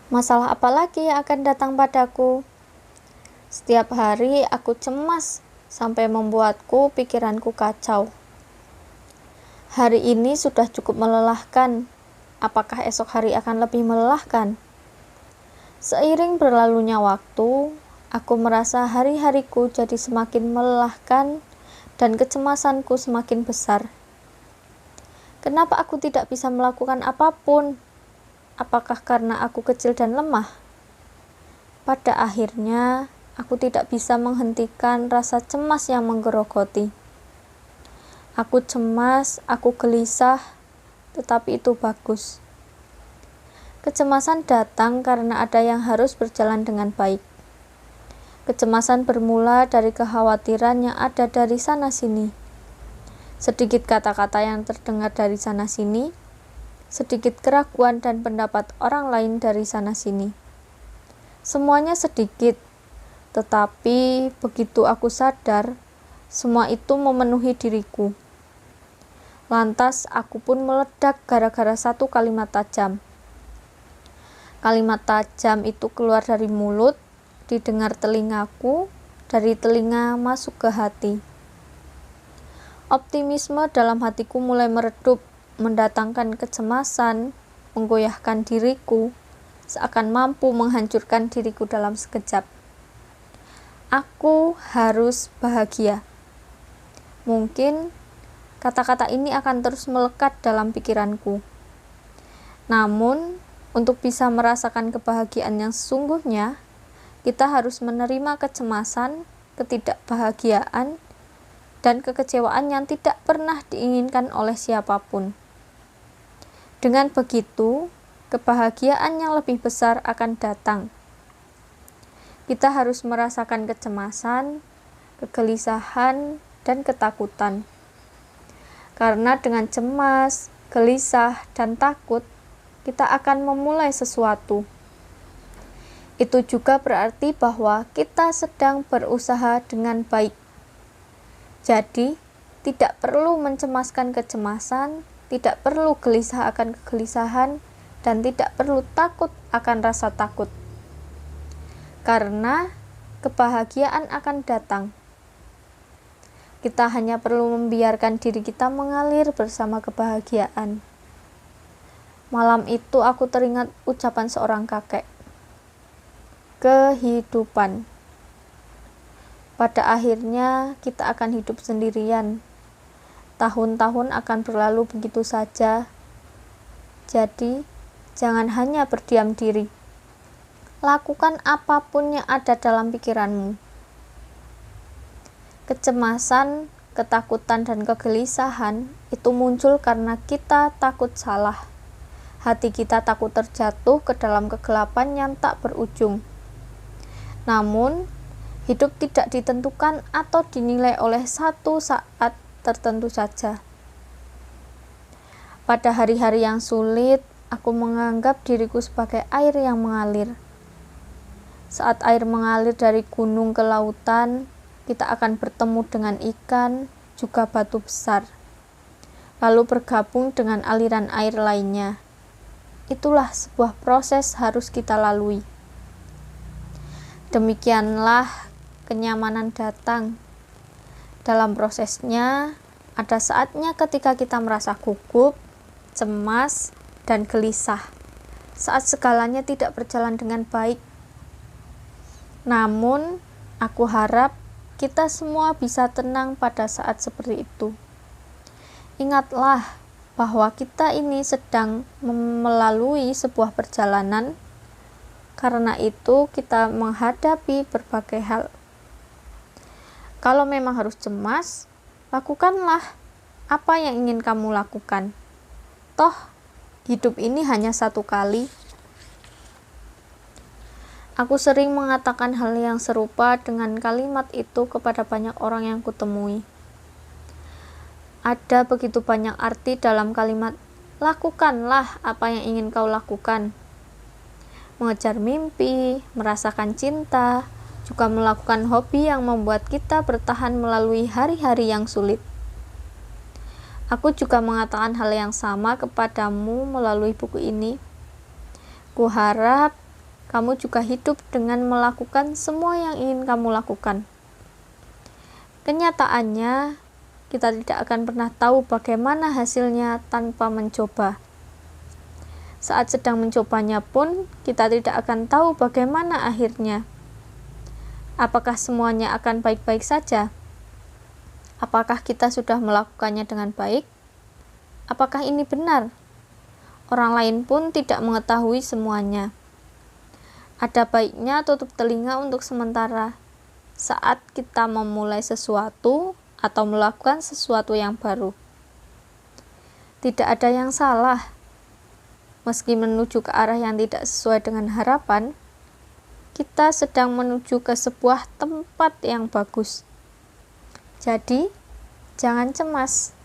Masalah apa lagi yang akan datang padaku? Setiap hari aku cemas sampai membuatku pikiranku kacau. Hari ini sudah cukup melelahkan. Apakah esok hari akan lebih melelahkan? Seiring berlalunya waktu, aku merasa hari-hariku jadi semakin melelahkan dan kecemasanku semakin besar. Kenapa aku tidak bisa melakukan apapun? Apakah karena aku kecil dan lemah? Pada akhirnya, aku tidak bisa menghentikan rasa cemas yang menggerogoti. Aku cemas, aku gelisah, tetapi itu bagus. Kecemasan datang karena ada yang harus berjalan dengan baik. Kecemasan bermula dari kekhawatiran yang ada dari sana-sini. Sedikit kata-kata yang terdengar dari sana-sini, sedikit keraguan dan pendapat orang lain dari sana-sini. Semuanya sedikit, tetapi begitu aku sadar, semua itu memenuhi diriku. Lantas aku pun meledak gara-gara satu kalimat tajam. Kalimat tajam itu keluar dari mulut, didengar telingaku, dari telinga masuk ke hati. Optimisme dalam hatiku mulai meredup, mendatangkan kecemasan, menggoyahkan diriku, seakan mampu menghancurkan diriku dalam sekejap. Aku harus bahagia. Mungkin kata-kata ini akan terus melekat dalam pikiranku. Namun, untuk bisa merasakan kebahagiaan yang sesungguhnya, kita harus menerima kecemasan, ketidakbahagiaan, dan kekecewaan yang tidak pernah diinginkan oleh siapapun. Dengan begitu, kebahagiaan yang lebih besar akan datang. Kita harus merasakan kecemasan, kegelisahan, dan ketakutan. Karena dengan cemas, gelisah, dan takut, kita akan memulai sesuatu. Itu juga berarti bahwa kita sedang berusaha dengan baik. Jadi, tidak perlu mencemaskan kecemasan, tidak perlu gelisah akan kegelisahan, dan tidak perlu takut akan rasa takut. Karena kebahagiaan akan datang. Kita hanya perlu membiarkan diri kita mengalir bersama kebahagiaan. Malam itu aku teringat ucapan seorang kakek. Kehidupan. Pada akhirnya kita akan hidup sendirian. Tahun-tahun akan berlalu begitu saja. Jadi, jangan hanya berdiam diri. Lakukan apapun yang ada dalam pikiranmu. Kecemasan, ketakutan, dan kegelisahan itu muncul karena kita takut salah. Hati kita takut terjatuh ke dalam kegelapan yang tak berujung. Namun, hidup tidak ditentukan atau dinilai oleh satu saat tertentu saja. Pada hari-hari yang sulit, aku menganggap diriku sebagai air yang mengalir. Saat air mengalir dari gunung ke lautan, kita akan bertemu dengan ikan, juga batu besar, lalu bergabung dengan aliran air lainnya. Itulah sebuah proses harus kita lalui. Demikianlah kenyamanan datang. Dalam prosesnya, ada saatnya ketika kita merasa gugup, cemas, dan gelisah, saat segalanya tidak berjalan dengan baik. Namun, aku harap kita semua bisa tenang pada saat seperti itu. Ingatlah bahwa kita ini sedang melalui sebuah perjalanan, karena itu kita menghadapi berbagai hal. Kalau memang harus cemas, lakukanlah apa yang ingin kamu lakukan. Toh, hidup ini hanya satu kali. Aku sering mengatakan hal yang serupa dengan kalimat itu kepada banyak orang yang kutemui. Ada begitu banyak arti dalam kalimat, lakukanlah apa yang ingin kau lakukan. Mengejar mimpi, merasakan cinta, juga melakukan hobi yang membuat kita bertahan melalui hari-hari yang sulit. Aku juga mengatakan hal yang sama kepadamu melalui buku ini. Kuharap kamu juga hidup dengan melakukan semua yang ingin kamu lakukan. Kenyataannya, kita tidak akan pernah tahu bagaimana hasilnya tanpa mencoba. Saat sedang mencobanya pun, kita tidak akan tahu bagaimana akhirnya. Apakah semuanya akan baik-baik saja? Apakah kita sudah melakukannya dengan baik? Apakah ini benar? Orang lain pun tidak mengetahui semuanya. Ada baiknya tutup telinga untuk sementara saat kita memulai sesuatu atau melakukan sesuatu yang baru. Tidak ada yang salah. Meski menuju ke arah yang tidak sesuai dengan harapan, kita sedang menuju ke sebuah tempat yang bagus. Jadi, jangan cemas.